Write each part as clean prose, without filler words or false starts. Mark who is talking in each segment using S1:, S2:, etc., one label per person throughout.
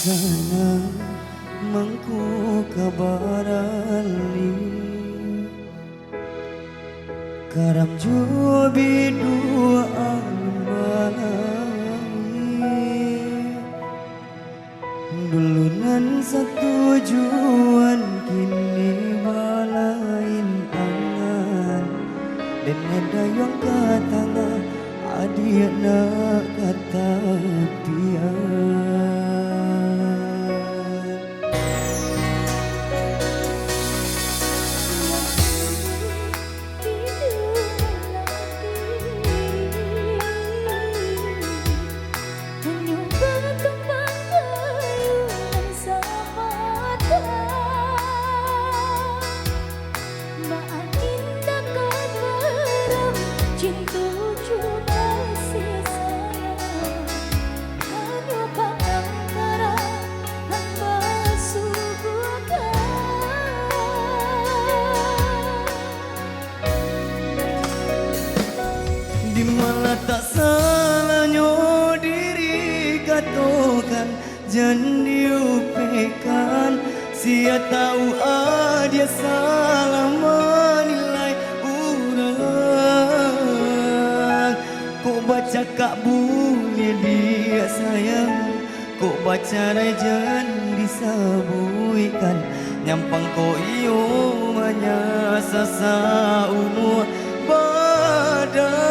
S1: sana mangku kabarali karam jobi dua almalai dulunan satu tujuan kini balain angan dan ada yang katanya adik nak kata tiang. Di mana tak salahnya diri katakan jangan diupekan sia tahu dia salah menilai orang kok baca kak boleh dia sayang kok baca jangan disabuikan nyampang ko iyo manya sasa umur badan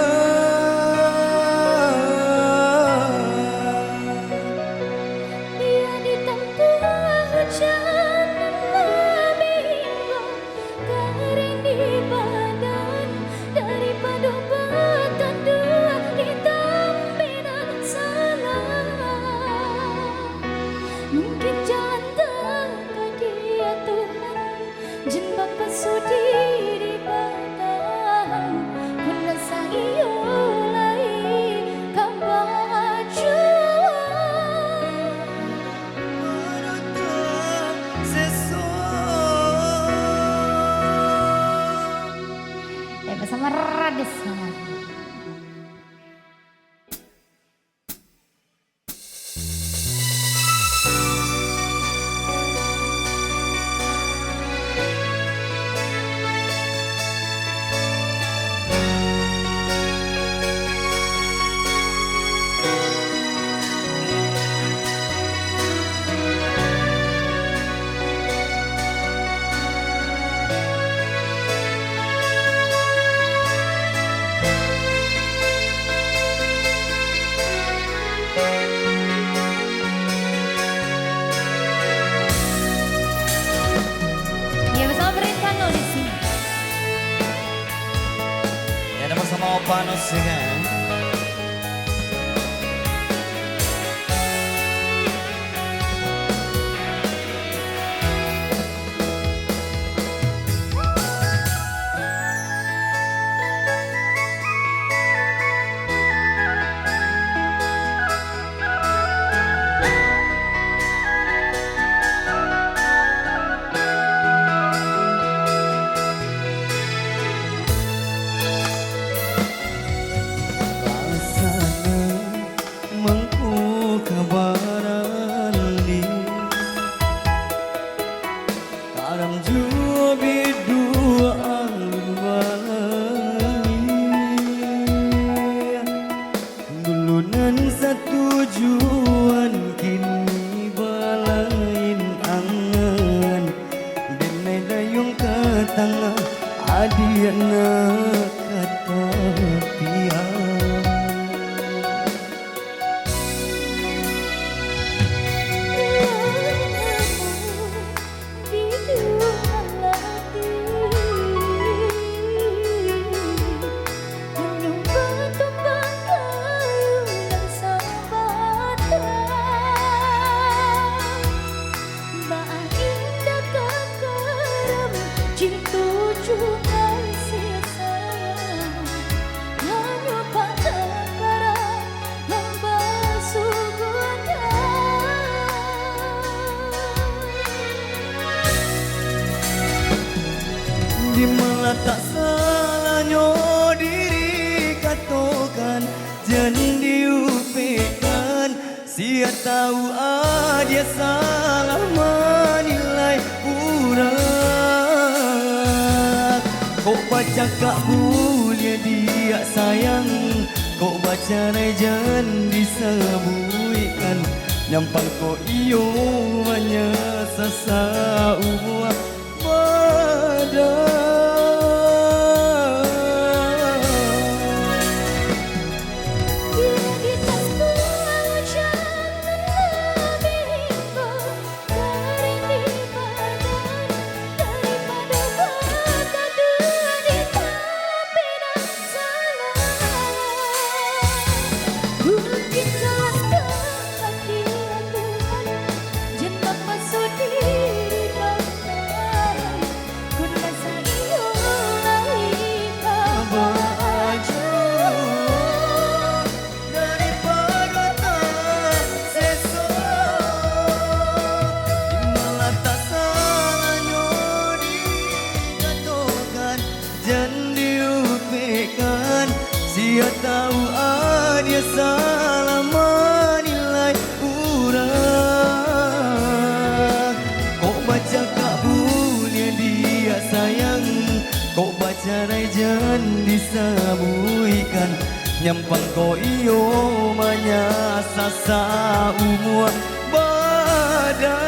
S2: bersama Radis.
S1: Sama panos kan. Tujuan kini balain angan denai dayung ke tengah adiana kata piang di mana tak salahnya diri katakan jangan diupekan si Dia tahu dia salah menilai orang. Kok baca kak boleh dia sayang, kok baca rejan disebutkan. Nyampang kok iyo hanya sasa ubuah badan. Dia tahu dia salah menilai orang. Kok baca kak boleh dia sayang, kok baca rejan disebutkan. Nyampang kok iyo manya sasa umur badan.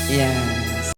S1: Yeah.